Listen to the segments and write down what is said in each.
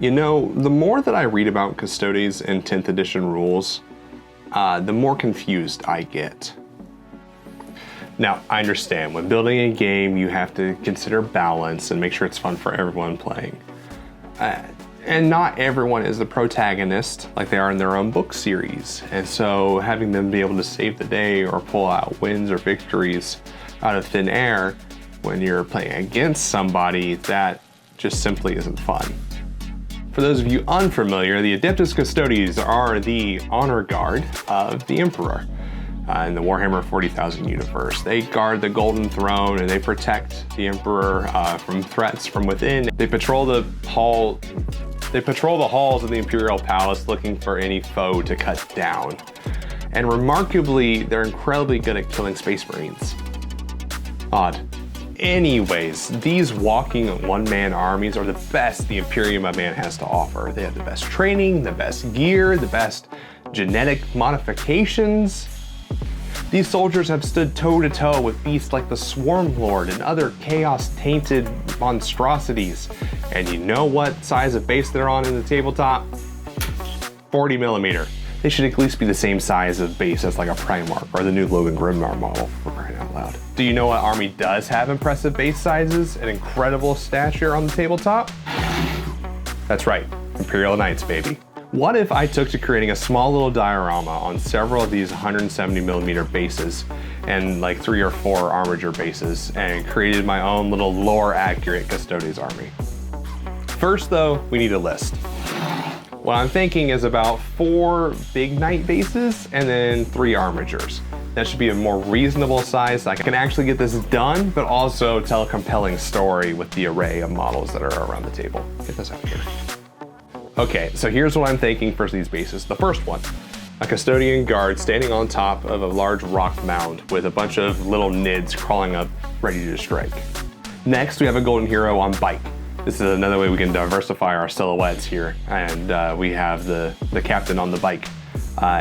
You know, the more that I read about Custodes and 10th edition rules, the more confused I get. Now, I understand, when building a game, you have to consider balance and make sure it's fun for everyone playing. And not everyone is the protagonist like they are in their own book series. And so having them be able to save the day or pull out wins or victories out of thin air when you're playing against somebody, that just simply isn't fun. For those of you unfamiliar, the Adeptus Custodes are the honor guard of the Emperor in the Warhammer 40,000 universe. They guard the Golden Throne and they protect the Emperor from threats from within. They patrol the halls of the Imperial Palace looking for any foe to cut down. And remarkably, they're incredibly good at killing Space Marines. Odd. Anyways, these walking one-man armies are the best the Imperium of Man has to offer. They have the best training, the best gear, the best genetic modifications. These soldiers have stood toe-to-toe with beasts like the Swarm Lord and other chaos-tainted monstrosities. And you know what size of base they're on in the tabletop? 40 millimeter. They should at least be the same size of base as like a Primarch or the new Logan Grimnar model, for crying out loud. Do you know what army does have impressive base sizes and incredible stature on the tabletop? That's right, Imperial Knights, baby. What if I took to creating a small little diorama on several of these 170 millimeter bases and like 3 or 4 armature bases and created my own little lore accurate Custodes army? First though, we need a list. What I'm thinking is about 4 big knight bases and then 3 armatures. That should be a more reasonable size so I can actually get this done, but also tell a compelling story with the array of models that are around the table. Get this out of here. Okay, so here's what I'm thinking for these bases. The first one, a custodian guard standing on top of a large rock mound with a bunch of little nids crawling up, ready to strike. Next, we have a golden hero on bike. This is another way we can diversify our silhouettes here. And we have the captain on the bike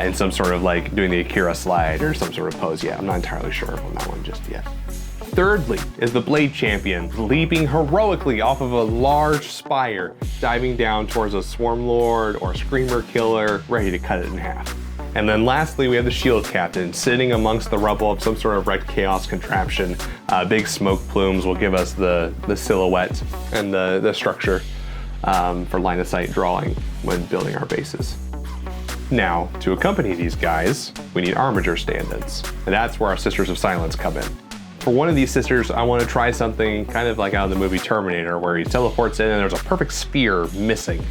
in some sort of like doing the Akira slide or some sort of pose. Yeah, I'm not entirely sure on that one just yet. Thirdly is the Blade Champion, leaping heroically off of a large spire, diving down towards a Swarm Lord or Screamer Killer, ready to cut it in half. And then lastly, we have the Shield Captain, sitting amongst the rubble of some sort of red chaos contraption. Big smoke plumes will give us the silhouette and the structure for line of sight drawing when building our bases. Now, to accompany these guys, we need armature stand-ins, and that's where our Sisters of Silence come in. For one of these sisters, I want to try something kind of like out of the movie Terminator, where he teleports in and there's a perfect spear missing.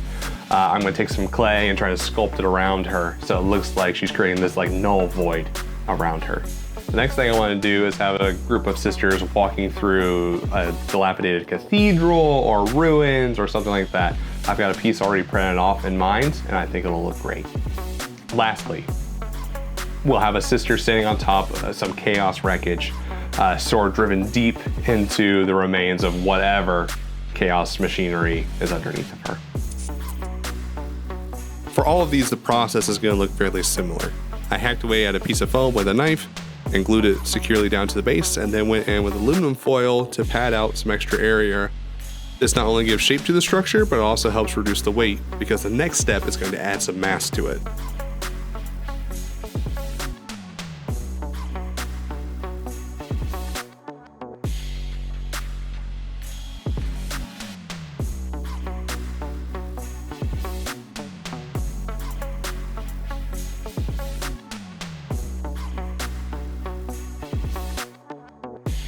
I'm going to take some clay and try to sculpt it around her so it looks like she's creating this like null void around her. The next thing I want to do is have a group of sisters walking through a dilapidated cathedral or ruins or something like that. I've got a piece already printed off in mind and I think it'll look great. Lastly, we'll have a sister standing on top of some chaos wreckage, sword driven deep into the remains of whatever chaos machinery is underneath of her. For all of these, the process is going to look fairly similar. I hacked away at a piece of foam with a knife and glued it securely down to the base, and then went in with aluminum foil to pad out some extra area. This not only gives shape to the structure, but it also helps reduce the weight, because the next step is going to add some mass to it.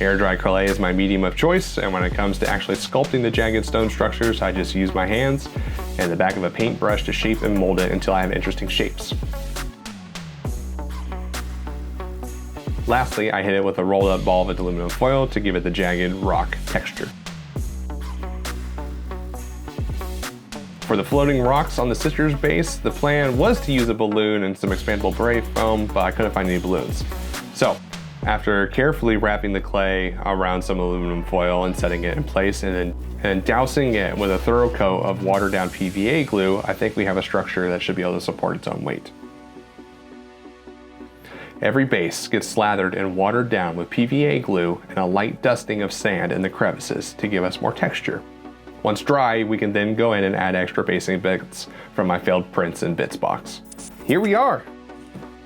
Air dry clay is my medium of choice, and when it comes to actually sculpting the jagged stone structures, I just use my hands and the back of a paintbrush to shape and mold it until I have interesting shapes. Lastly, I hit it with a rolled up ball of aluminum foil to give it the jagged rock texture. For the floating rocks on the Sisters base, the plan was to use a balloon and some expandable brave foam, but I couldn't find any balloons. So, after carefully wrapping the clay around some aluminum foil and setting it in place and then dousing it with a thorough coat of watered down PVA glue, I think we have a structure that should be able to support its own weight. Every base gets slathered and watered down with PVA glue and a light dusting of sand in the crevices to give us more texture. Once dry, we can then go in and add extra basing bits from my failed prints and bits box. Here we are.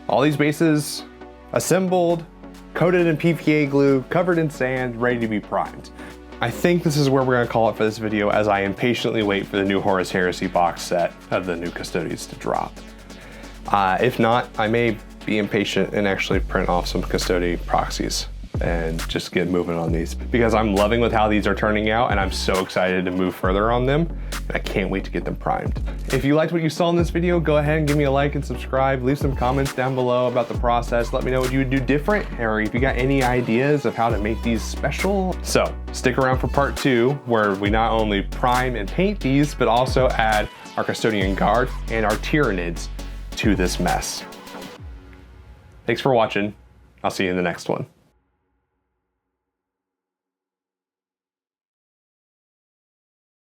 All these bases assembled, coated in PVA glue, covered in sand, ready to be primed. I think this is where we're gonna call it for this video, as I impatiently wait for the new Horus Heresy box set of the new Custodes to drop. If not, I may be impatient and actually print off some Custode proxies and just get moving on these, because I'm loving with how these are turning out and I'm so excited to move further on them. And I can't wait to get them primed. If you liked what you saw in this video, go ahead and give me a like and subscribe. Leave some comments down below about the process. Let me know what you would do different, or if you got any ideas of how to make these special. So stick around for part 2, where we not only prime and paint these, but also add our Custodian Guard and our Tyranids to this mess. Thanks for watching. I'll see you in the next one.